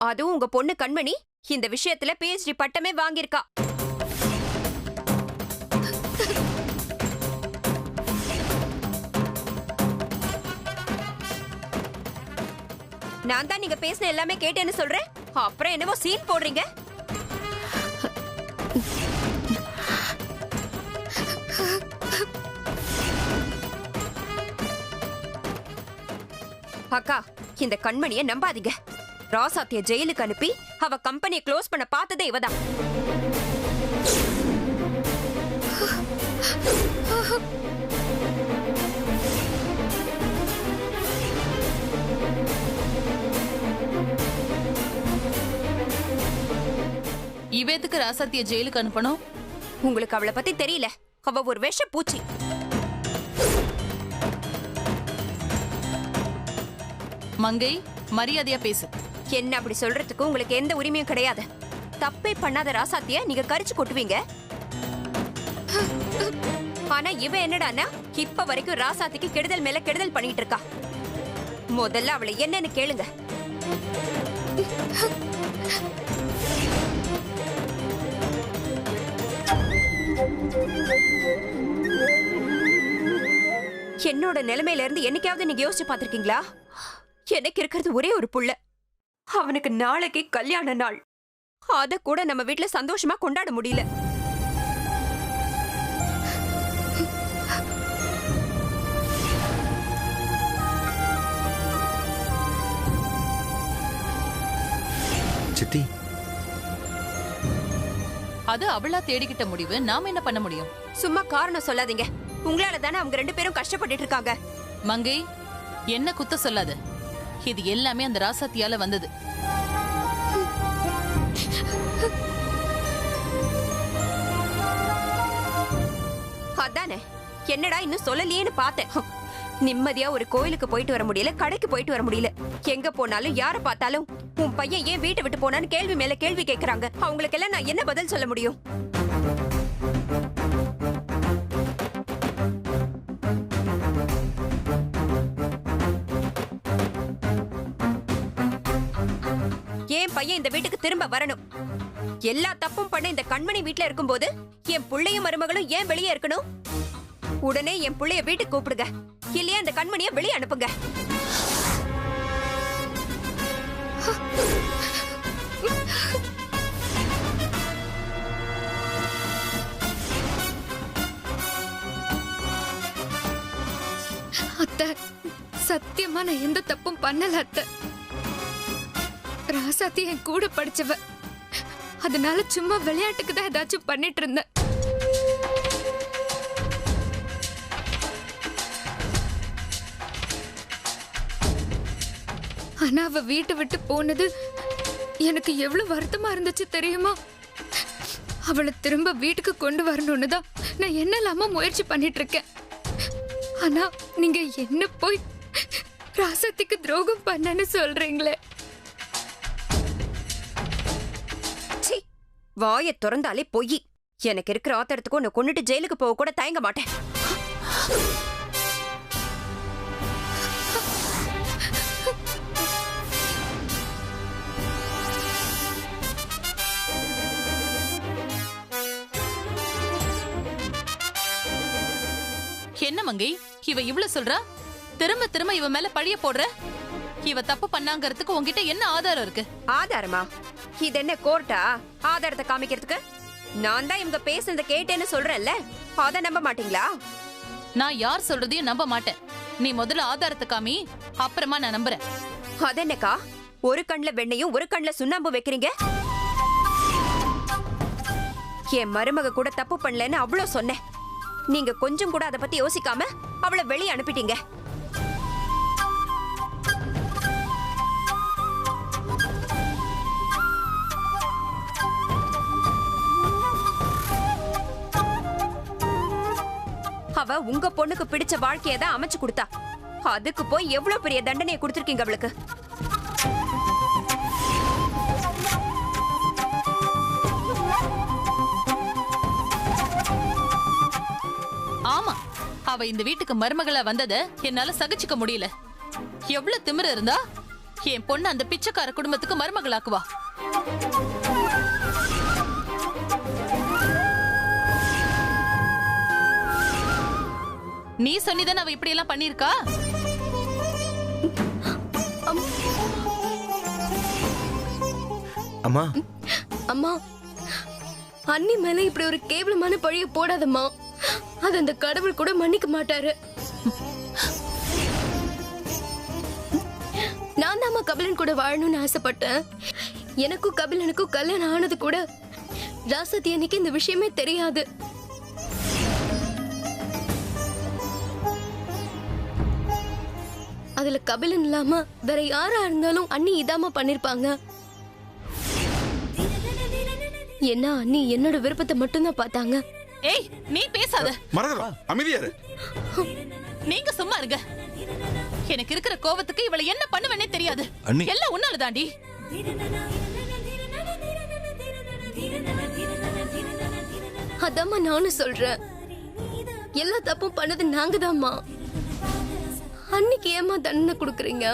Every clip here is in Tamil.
அதுவும் உங்க பொண்ணு கண்மணி இந்த விஷயத்துல PhD பட்டமே வாங்கியிருக்கா. நான் தான் நீங்க பேசின எல்லாமே கேட்டேன்னு சொல்றேன். அப்புறம் என்னவோ சீன் போடுறீங்க. அக்கா, இந்த கண்மணியை நம்பாதீங்க. ராசாத்திய ஜெயிலுக்கு அனுப்பி அவ கம்பெனியை க்ளோஸ் பண்ண பார்த்ததே இவதான். இவத்துக்கு ராசாத்திய ஜெயிலுக்கு அனுப்பணும்? உங்களுக்கு அவளை பத்தி தெரியல. அவ ஒரு விஷ பூச்சி. மங்கை, மரியாதையா பேசு. என்ன அப்படி சொல்றதுக்கு உங்களுக்கு எந்த உரிமையும் கிடையாது. தப்பே பண்ணாத ராசாத்திய நீங்க கரிச்சு கொட்டுவீங்க. ஆனா இவ என்னடான்னா இப்ப வரைக்கும் ராசாத்திக்கு கெடுதல் மேல கெடுதல் பண்ணிட்டு இருக்கா. முதல்ல அவளை என்னன்னு கேளுங்க. என்னோட நிலைமையில இருந்து என்னைக்காவது நீங்க யோசிச்சு பாத்திருக்கீங்களா? எனக்கு இருக்கிறது ஒரே ஒரு புள்ள. அவனுக்கு நாளைக்கு கல்யாண நாள். அத கூட நம்ம வீட்டுல சந்தோஷமா கொண்டாட முடியல. சித்தி, அது அவளா தேடிக்கிட்ட முடிவு. நாம என்ன பண்ண முடியும்? சும்மா காரணம் சொல்லாதீங்க. உங்களால தானே அவங்க 2 பேரும் கஷ்டப்பட்டுட்டு இருக்காங்க. மங்கை, என்ன குத்த சொல்லாத. இது எல்லாமே அந்த ராசாத்தியால வந்தது. அதானே, என்னடா இன்னும் சொல்லலையேன்னு பார்த்தேன். நிம்மதியா ஒரு கோயிலுக்கு போயிட்டு வர முடியல, கடைக்கு போயிட்டு வர முடியல. எங்க போனாலும் யார பார்த்தாலும் உன் பையன் ஏன் வீட்டை விட்டு போனான்னு கேள்வி மேல கேள்வி கேட்கறாங்க. அவங்களுக்கு எல்லாம் நான் என்ன பதில் சொல்ல முடியும்? என் பையன் இந்த வீட்டுக்கு திரும்ப வரணும். எல்லா தப்பும் பண்ண இந்த கண்மணி வீட்டுல இருக்கும்போது என் புள்ளையும் மருமகளும் ஏன் வெளியே இருக்கணும்? உடனே என் புள்ளைய வீட்டுக்கு கூப்பிடுங்க. இல்லையா இந்த கண்மணிய வெளியே அனுப்புங்க. அத்தை, சத்தியமா நான் எந்த தப்பும் பண்ணல அத்தை. ராசாத்தி என் கூட படிச்சவ. அதனால சும்மா விளையாட்டுக்கு தான் ஏதாச்சும் பண்ணிட்டு இருந்தேன். ஆனா அவ வீட்டை விட்டு போனது எனக்கு எவ்வளவு வருத்தமா இருந்துச்சு தெரியுமா? அவளை திரும்ப வீட்டுக்கு கொண்டு வரணும்னு தான் நான் என்னெல்லாமோ முயற்சி பண்ணிட்டு இருக்கேன். ஆனா நீங்க என்ன போய் ராசாத்திக்கு துரோகம் பண்ணன்னு சொல்றீங்களே. வாயை திறந்தாலே பொய். எனக்கு இருக்கிற ஆத்திரத்துக்கு உன்னை கொன்னுட்டு ஜெயிலுக்கு போக கூட தயங்க மாட்டேன். என்ன மங்கை, இவ இவ்வளவு சொல்றா? திரும்ப திரும்ப இவ மேல பழிய போடுற. இவ தப்பு பண்ணாங்கிறதுக்கு உன்கிட்ட என்ன ஆதாரம் இருக்கு? ஆதாரமா? இது என்ன கோர்ட்டா ஆதாரத்தை காமிக்கிறதுக்கு? நான் தான் இவங்க பேசுறத கேட்டேன்னு சொல்றேன்ல, அத நம்ப மாட்டீங்களா? நான் யார் சொல்றதையும் நம்ப மாட்டேன். நீ முதல்ல ஆதாரத்தை காமி, அப்புறமா நான் நம்புறேன். அது என்னக்கா, ஒரு கண்ணுல வெண்ணையும் ஒரு கண்ணுல சுண்ணாம்பு வைக்கிறீங்க? என் மருமக கூட தப்பு பண்ணலன்னு அவ்வளவு சொன்னேன். நீங்க கொஞ்சம் கூட அதை பத்தி யோசிக்காம அவளை வெளியே அனுப்பிட்டீங்க. அவ உங்க பொண்ணுக்கு பிடிச்ச வாழ்க்கையை தான் அமைச்சு கொடுத்தா. அதுக்கு போய் எவ்வளவு பெரிய தண்டனையை கொடுத்திருக்கீங்க அவளுக்கு. ஆமா, அவ இந்த வீட்டுக்கு மருமகளா வந்தத என்னால சகிச்சுக்க முடியல. எவ்வளவு திமிரு இருந்தா என் பொண்ணு அந்த பிச்சைக்கார குடும்பத்துக்கு மருமகளாக்குவா. நீ சொன்னிதானே அவ இப்படி எல்லாம் பண்ணிருக்கா? அம்மா அம்மா, அண்ணி மேல இப்படி ஒரு கேவலமான பழிய போடாதம்மா. அது அந்த கடவுள் கூட மன்னிக்க மாட்டாரு. நான் தாம்மா கபிலன் கூட வாழணும்னு ஆசைப்பட்டேன். எனக்கும் கபிலனுக்கும் கல்யாணம் ஆனது கூட ராசாத்தி அன்னைக்கு இந்த விஷயமே தெரியாது. அதுல கபிலன் இல்லாம வேற யாரா இருந்தாலும் அண்ணி இதாம பண்ணிருப்பாங்க. என்ன அண்ணி என்னோட விருப்பத்தை மட்டும்தான் பார்த்தாங்க. ஏய், நீ பேசாத. மரகதம், அமைதியா இரு. நீங்க சும்மா இருங்க. எனக்கு இருக்கிற கோவத்துக்கு இவளை என்ன பண்ணுவேனே தெரியாது. அண்ணி. எல்லாம் உன்னால தாண்டி. அதாம்மா நானும் சொல்றேன். எல்லா தப்பும் பண்ணது நாங்க தான்மா. அன்னைக்கு ஏமா தண்டனை கொடுக்குறீங்க?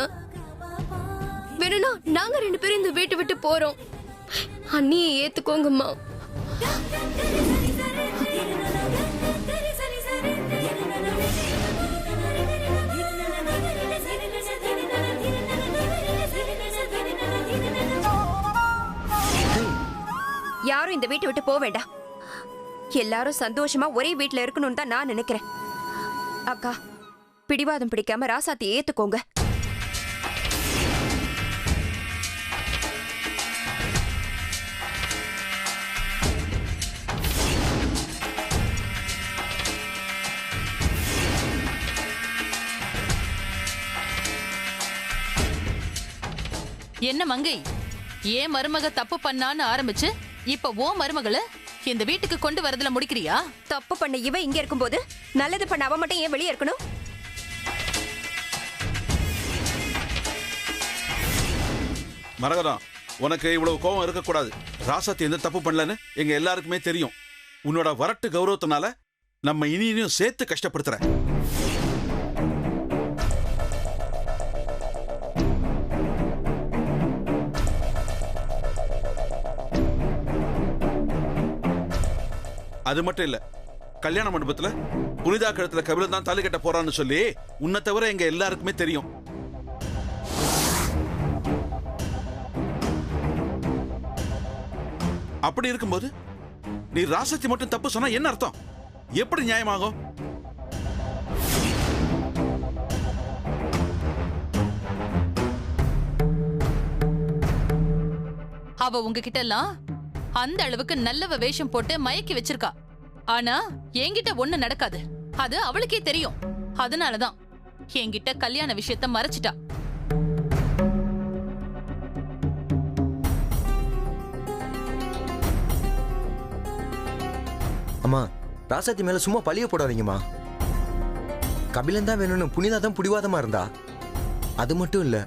வேணும்னா நாங்க 2 பேரும் இந்த வீட்டை விட்டு போறோம். அண்ணியை ஏத்துக்கோங்கம்மா. யாரும் இந்த வீட்டை விட்டு போக வேண்டாம். எல்லாரும் சந்தோஷமா ஒரே வீட்டுல இருக்கணும்னு தான் நான் நினைக்கிறேன். அக்கா, பிடிவாதம் பிடிக்காம ராசாத்தி ஏத்துக்கோங்க. என்ன மங்கை, ஏன் மருமக தப்பு பண்ணான்னு ஆரம்பிச்சு இப்ப ஓ மருமகளை இந்த வீட்டுக்கு கொண்டு வரதுல முடிக்கிறியா? தப்பு பண்ண இவ இங்க இருக்கும்போது நல்லது பண்ண அவ மட்டும் ஏன் வெளியே இருக்கணும்? மரகதம், உனக்கு இவ்வளவு கோபம் இருக்கக்கூடாது. ராசாத்தி எந்த தப்பு பண்ணலன்னு எங்க எல்லாருக்குமே தெரியும். உன்னோட வரட்டு கௌரவத்தினால நம்ம இனியும் சேர்த்து கஷ்டப்படுத்துற. அது மட்டும் இல்ல, கல்யாண மண்டபத்துல புனிதா கழுத்துல கபிலன் தான் தாலி கட்ட போறான்னு சொல்லி உன்னை தவிர எங்க எல்லாருக்குமே தெரியும். அப்படி இருக்கும்போது நீ ராசாத்தி மட்டும் தப்பு சொன்னா என்ன அர்த்தம்? எப்படி நியாயமாகும்? அவ உங்ககிட்ட எல்லாம் அந்த அளவுக்கு நல்லவ வேஷம் போட்டு மயக்கி வச்சிருக்கா. ஆனா என்கிட்ட ஒண்ணு நடக்காது. அது அவளுக்கே தெரியும். அதனாலதான் என்கிட்ட கல்யாண விஷயத்த மறைச்சிட்டா. அம்மா, ராசாத்தி மேல சும்மா பழிய போடாதீங்கம்மா. கபிலன் தான் வேணும்னு புனிதா தான் பிடிவாதமா இருந்தா. அது மட்டும் இல்ல,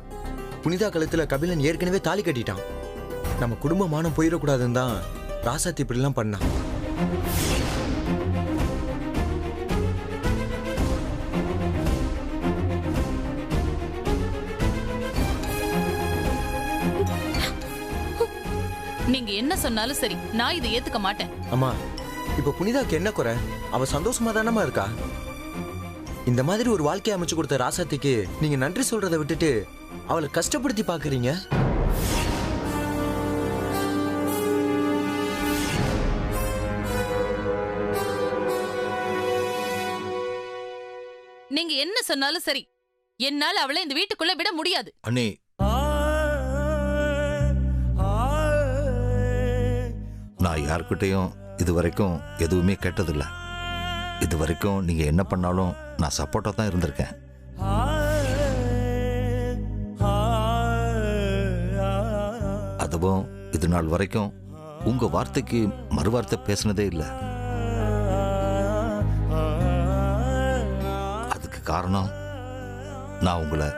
புனிதா கழுத்துல கபிலன் ஏற்கனவே தாலி கட்டிட்டான். நம்ம குடும்ப மானம் போயிடக்கூடாதுன்னு தான் ராசாத்தி இப்படிலாம் பண்ணா. நீங்க என்ன சொன்னாலும் சரி, நான் இதை ஏத்துக்க மாட்டேன். அம்மா, இப்ப புனிதாக்கு என்ன குறை? அவ சந்தோஷமா தானமா இருக்கா? இந்த மாதிரி ஒரு வாழ்க்கையை அமைச்சு கொடுத்த ராசாத்திக்கு நீங்க நன்றி சொல்றதை விட்டுட்டு அவளை கஷ்டப்படுத்தி பாக்குறீங்க. நீங்க என்ன சொன்னாலும் சரி, என்னால அவளை இந்த வீட்டுக்குள்ள விட முடியாது. அண்ணே, நான் யார்கிட்டையும் இது வரைக்கும் எதுவுமே கேட்டதில்லை. இது வரைக்கும் நீங்க என்ன பண்ணாலும் நான் சப்போர்ட்டா தான் இருந்திருக்கேன். அதுவும் இது நாள் வரைக்கும் உங்க வார்த்தைக்கு மறுவார்த்தை பேசினதே இல்லை. அதுக்கு காரணம் நான் உங்களை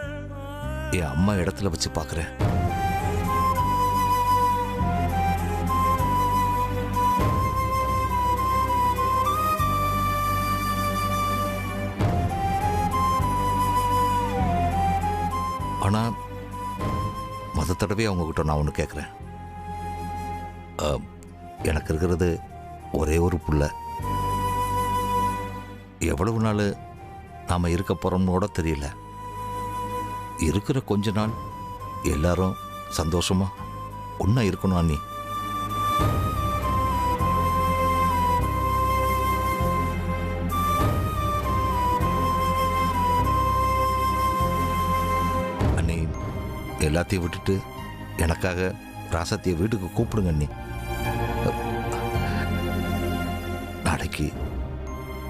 என் அம்மா இடத்துல வச்சு பார்க்கிறேன். ஆனா தடவை அவங்கக்கிட்ட நான் ஒன்று கேட்குறேன். எனக்கு இருக்கிறது ஒரே ஒரு புள்ள. எவ்வளவு நாள் நாம் இருக்க போகிறோம்னு கூட தெரியல. இருக்கிற கொஞ்ச நாள் எல்லாரும் சந்தோஷமா ஒன்றா இருக்கணும் அண்ணி. அண்ணி, எல்லாத்தையும் விட்டுட்டு எனக்காக ராசத்தியை வீட்டுக்கு கூப்பிடுங்க அண்ணி. நாளைக்கு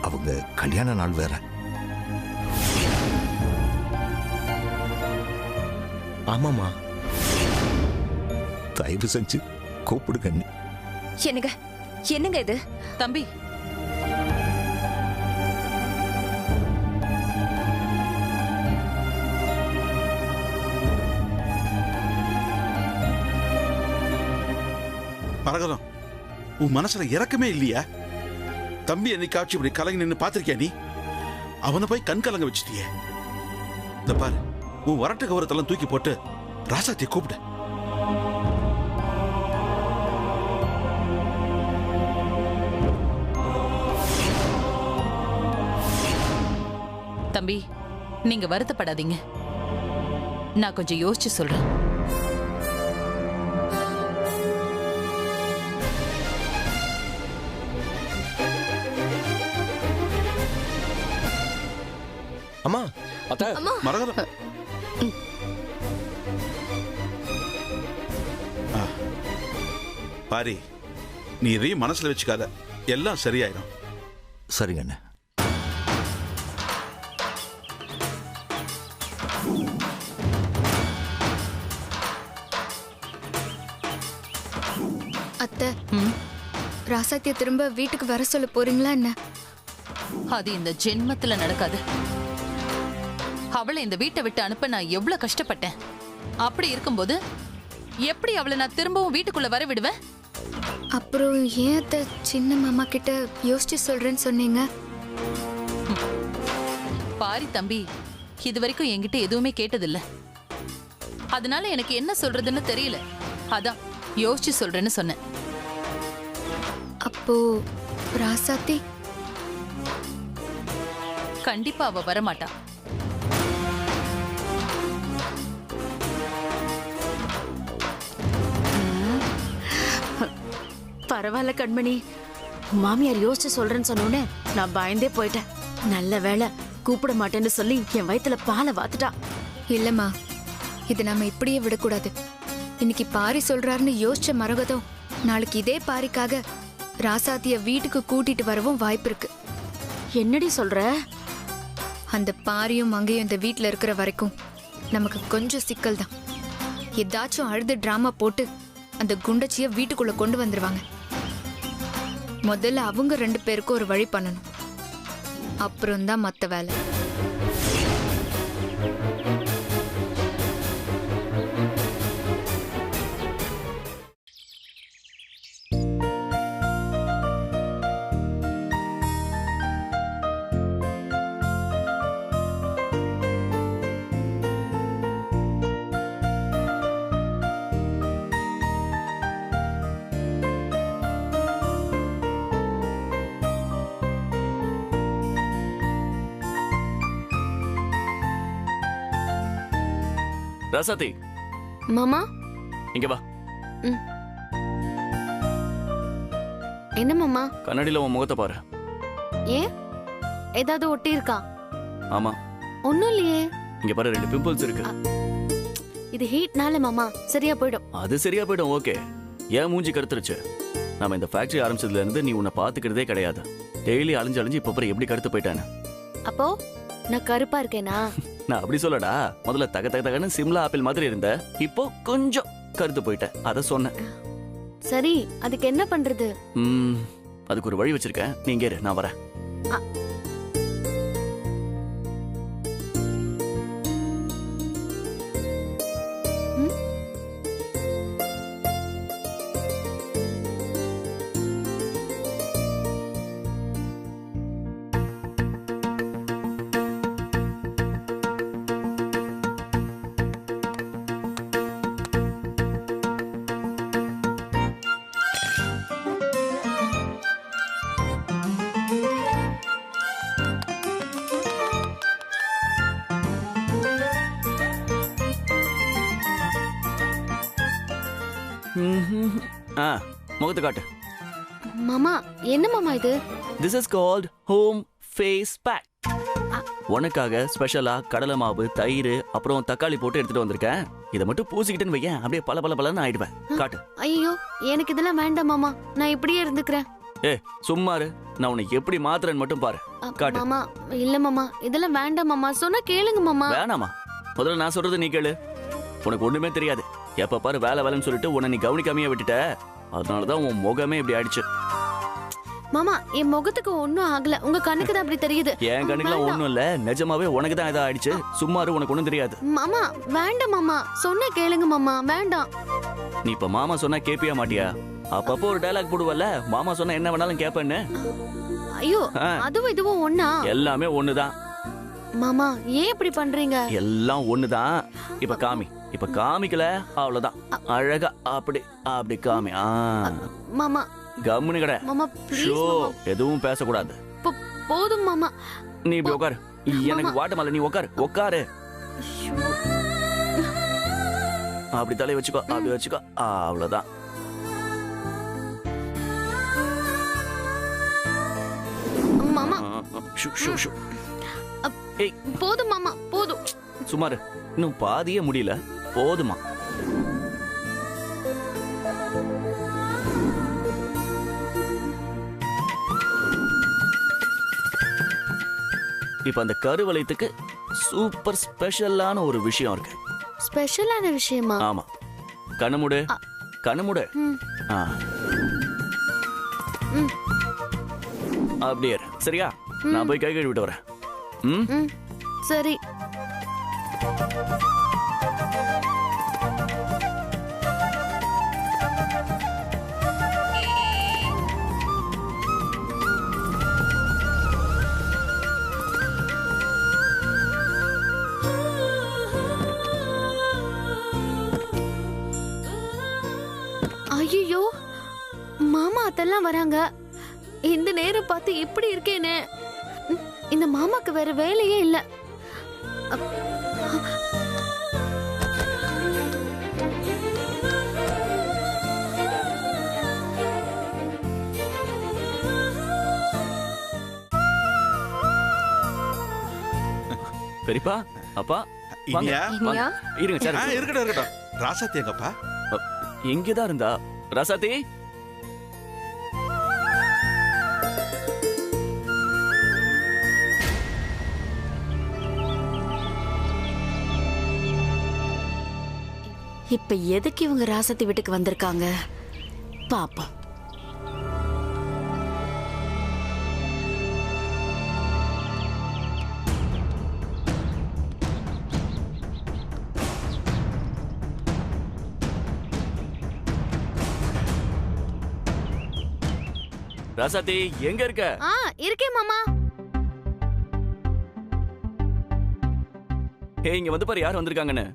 அவங்க கல்யாண நாள் வேற. ஆமாம்மா, தயவு செஞ்சு கூப்பிடுங்க அண்ணி. என்னங்க என்னங்க இது? தம்பி, மரகதம், உன் மனசுல இறக்கமே இல்லையா? தம்பி என்னைக்காச்சும் இப்படி கலங்கி நின்று பாத்திருக்கியா நீ? அவனை போய் கண் கலங்க வச்சுட்டியே. இந்த பாரு, உன் வரட்டு கௌரவத்தெல்லாம் தூக்கி போட்டு ராசாத்தியை கூப்பிடு. தம்பி, நீங்க வருத்தப்படாதீங்க. நான் கொஞ்சம் யோசிச்சு சொல்றேன். அம்மா, அத்தை, மரகதம், பாரி, நீ இதையும் மனசுல வச்சுக்காத, எல்லாம் சரியாயிடும். சரிங்க அண்ணே. அத்தை, ராசாத்திய திரும்ப வீட்டுக்கு வர சொல்ல போறீங்களா என்ன? அது இந்த ஜென்மத்துல நடக்காது. அவளை இந்த வீட்டை விட்டு அனுப்ப நான் எவ்வளவு கஷ்டப்பட்டேன். அப்படி இருக்கும்போது எப்படி அவளை நான் திரும்பவும் வீட்டுக்குள்ள வர விடுவேன்? அப்புறம் ஏன் அத்தை சின்ன மாமா கிட்ட யோசிச்சு சொல்றேன்னு சொன்னீங்க? பாரி தம்பி, இது வரைக்கும் என்கிட்ட எதுவுமே கேட்டதில்ல. அதனால எனக்கு என்ன சொல்றதுன்னு தெரியல. அதான் யோசிச்சு சொல்றேன்னு சொன்னேன். அப்போ ராசாத்தி கண்டிப்பா அவ வரமாட்டா. பரவாயில்ல கண்மணி, மாமியார் யோசிச்சு சொல்றேன்னு சொன்னோடனே நான் பயந்தே போயிட்டேன். நல்ல வேளை கூப்பிட மாட்டேன்னு சொல்லி என் வயித்துல பாலை வாத்துட்டா. இல்லம்மா, இது நாம இப்படியே விடக்கூடாது. இன்னைக்கு பாரி சொல்றாருன்னு யோசிச்ச மரகதம் நாளைக்கு இதே பாரிக்காக ராசாத்திய வீட்டுக்கு கூட்டிட்டு வரவும் வாய்ப்பு இருக்கு. என்னடி சொல்ற? அந்த பாரியும் மங்கையும் இந்த வீட்டுல இருக்கிற வரைக்கும் நமக்கு கொஞ்சம் சிக்கல் தான். ஏதாச்சும் அழுது டிராமா போட்டு அந்த குண்டச்சிய வீட்டுக்குள்ள கொண்டு வந்துருவாங்க. முதல்ல அவங்க 2 பேருக்கும் ஒரு வழி பண்ணணும். அப்புறம்தான் மத்த வேலை. ராசாத்தி, மாமா, இங்க வா. என்ன மாமா? கண்ணாடியில உன் முகத்தை பாரு. ஏன், ஏதாவது ஒட்டி இருக்கா? ஆமா, ஒண்ணும் இல்லையே. இங்க பாரு, 2 பிம்பிள்ஸ் இருக்கு. இது ஹீட்னால மாமா, சரியா போயிடும். அது சரியா போயிடும். ஓகே, ஏன் மூஞ்சி கருத்துருச்சு? நம்ம இந்த ஃபேக்டரி ஆரம்பிச்சதுல இருந்து நீ உன்னை பாத்துக்கிறதே கிடையாது. டெய்லி அழிஞ்சு அழிஞ்சு இப்ப அப்புறம் எப்படி கருத்து போயிட்டானு. அப்போ நான் கருப்பா இருக்கேனா? நான் அப்படி சொல்லடா. முதல்ல தக தக தகன்னு சிம்லா ஆப்பிள் மாதிரி இருந்த, இப்போ கொஞ்சம் கருத்து போயிட்ட, அத சொன்னேன். சரி, அதுக்கு என்ன பண்றது? அதுக்கு ஒரு வழி வச்சிருக்கேன். நீங்க இரு, நான் வரேன். ஆ முகத்தை காட்டு. மாமா என்ன மாமா இது? This is called home face pack. உனக்காக ஸ்பெஷலா கடலை மாவு, தயிர், அப்புறம் தக்காளி போட்டு எடுத்துட்டு வந்திருக்கேன். இதை மட்டும் பூசிக்கிட்டேன்னு வையேன், அப்படியே பல பல பலன்னு ஆயிடுவேன். காட்டு. ஐயோ எனக்கு இதெல்லாம் வேண்டாம் மாமா, நான் இப்படியே இருந்துக்கிறேன். ஏ சும்மாரு, நான் உனக்கு எப்படி மாத்துறேன்னு மட்டும் பாரு. காட்டு. மாமா இல்ல மாமா, இதெல்லாம் வேண்டாம் மாமா, சொன்னா கேளுங்க மாமா. வேணாமா? முதல்ல நான் சொல்றது நீ கேளு. உனக்கு ஒண்ணுமே தெரியாது. எப்ப பாரு வேலை வேலைன்னு சொல்லிட்டு உன்னை நீ கவனிக்காமையே விட்டுட்ட. அதனாலதான் உன் முகமே இப்படி ஆயிடுச்சு. மாமா என் முகத்துக்கு ஒண்ணும் ஆகல, உங்க கண்ணுக்கு தான் அப்படி தெரியுது. என் கண்ணுக்குலாம் ஒண்ணும் இல்ல, நிஜமாவே உனக்கு தான் இதா ஆயிடுச்சு. சும்மாரு, உனக்கு ஒண்ணும் தெரியாது. மாமா வேண்டாம் மாமா, சொன்னா கேளுங்க மாமா, வேண்டாம். நீ இப்ப மாமா சொன்னா கேப்பியா மாட்டியா? அப்பப்போ ஒரு டயலாக் போடுவல்ல, மாமா சொன்னா என்ன வேணாலும் கேப்பேன்னு. ஐயோ அதுவும் இதுவும் ஒண்ணா? எல்லாமே ஒண்ணுதான். மாமா ஏன் இப்படி பண்றீங்க? எல்லாம் ஒண்ணுதான். இப்ப காமி. இப்ப காமிக்கல அவ்வளவுதான். அழகா அப்படி அப்படி காமி. மாமா கம்முனு கடை. மாமா ப்ளீஸ் ஷோ மாமா. எதுவும் பேசக்கூடாது. போதும் மாமா. நீ இப்படி உட்காரு. எனக்கு வாட்டமல்ல, நீ உட்காரு உட்காரு. அப்படி தலையை வச்சுக்கோ, அப்படி வச்சுக்கோ. அவ்வளவுதான். மாமா ஷூ ஷூ ஷூ. ஏய் போதும் மாமா போதும். சுமாரு, இன்னும் பாதியே முடியல. போதுமா? இப்ப அந்த கருவளையத்துக்கு சூப்பர் ஸ்பெஷலான ஒரு விஷயம் இருக்கு. ஸ்பெஷலான விஷயமா? ஆமா. கண்ணமுடு கண்ணமுடு. அப்படியே சரியா? நான் போய் கை கழுவி விட்டு வரேன். சரி. ஐயோ மாமா அதெல்லாம் வராங்க. இந்த நேரம் பார்த்து இப்படி இருக்கேனே. இந்த மாமாக்கு வேற வேலையே இல்ல. பெரியப்பா, அப்பா, இனியா? இனியா? இருங்க சார். இருக்கட்டும் இருக்கட்டும். ராசாத்தி எங்கப்பா? எங்கதான் இருந்தா? ராசாத்தி, இப்ப எதுக்கு இவங்க ராசத்தி வீட்டுக்கு வந்திருக்காங்க பாப்போம். ராசாத்தி எங்க இருக்க? இருக்கேன் மாமா. ஏய் இங்க வந்து பாரு, யார் வந்திருக்காங்கன்னு.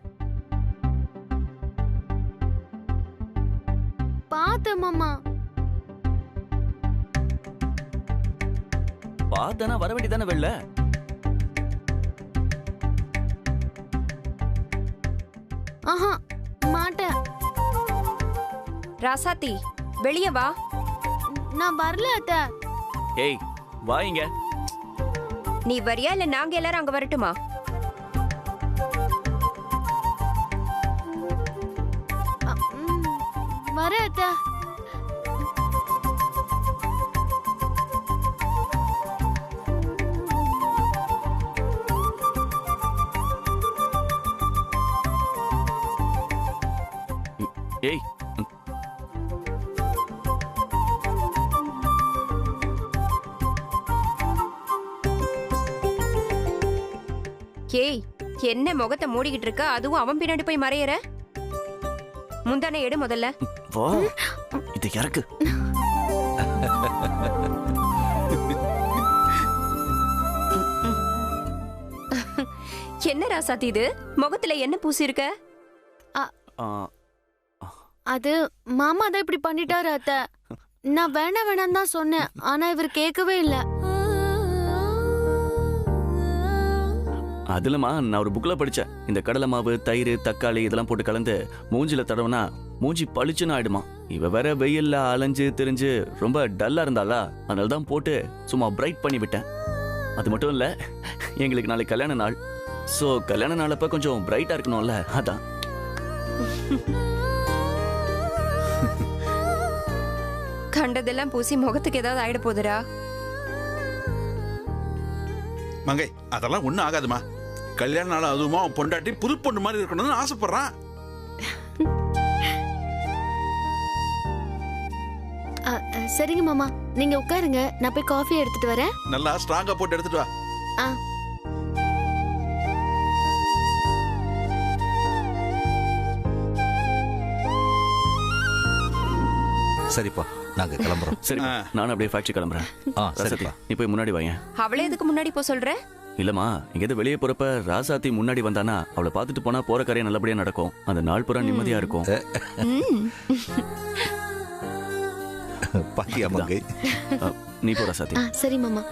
பாத்த மாமா. பார்த்தனா வர வேண்டியதானே வெள்ள. ஆஹா மாட்டேன். ராசாத்தி வெளியே வா. நான் வரல அத்த. ஏய் வா இங்க. நீ வரியா இல்ல நாங்க எல்லாரும் அங்க வரட்டுமா? வர அத்த. ஏய் ஏய் என்ன முகத்தை மூடிக்கிட்டு இருக்க? அதுவும் அவன் பின்னாடி போய் மறையற. முந்தானை எடு முதல்ல. வா, இது இறக்கு. என்ன ராசாத்தி இது? முகத்துல என்ன பூசி இருக்க? அது மாமா தான் இப்படி பண்ணிட்டாரு அத்த. நான் வேணாம் வேணாம் தான் சொன்னேன், ஆனா இவர் கேட்கவே இல்ல. அதுலமா நான் ஒரு புக்ல படிச்சேன். இந்த கடலை மாவு, தயிர், தக்காளி இதெல்லாம் போட்டு கலந்து மூஞ்சில தடவுனா மூஞ்சி பளிச்சுன்னு ஆயிடுமா. இவ வேற வெயில்ல அலைஞ்சு தெரிஞ்சு ரொம்ப டல்லா இருந்தாளா, அதனால தான் போட்டு சும்மா பிரைட் பண்ணி விட்டேன். அது மட்டும் இல்ல, எங்களுக்கு நாளைக்கு கல்யாண நாள். சோ கல்யாண நாளப்ப கொஞ்சம் பிரைட்டா இருக்கணும்ல, அதான். கண்டதெல்லாம் பூசி முகத்துக்கு ஏதாவது ஆயிட போகுதுடா. மங்கை அதெல்லாம் ஒண்ணும் ஆகாதுமா. கல்யாண நாள் அதுவுமா பொண்டாட்டி புது பொண்ணு மாதிரி இருக்கணும்னு ஆசைப்படுறான். சரிங்க மாமா, நீங்க உட்காருங்க, நான் போய் காஃபி எடுத்துட்டு வரேன். நல்லா ஸ்ட்ராங்கா போட்டு எடுத்துட்டு வா. ஆ. சரிப்பா, நாங்க கிளம்புறோம். சரி, நானும் அப்படியே ஃபேக்டரி கிளம்புறேன். சரிப்பா. நீ போய் முன்னாடி வாங்க. அவளே எதுக்கு முன்னாடி போ சொல்ற? இல்லம்மா, எங்கேயாவது வெளியே போறப்ப ராசாத்தி முன்னாடி வந்தானா அவளை பார்த்துட்டு போனா போற காரியம் நல்லபடியா நடக்கும். அந்த நாள் பூரா நிம்மதியா இருக்கும். பாத்தியா மங்கை? நீ போ ராசாத்தி. சரி மாமா.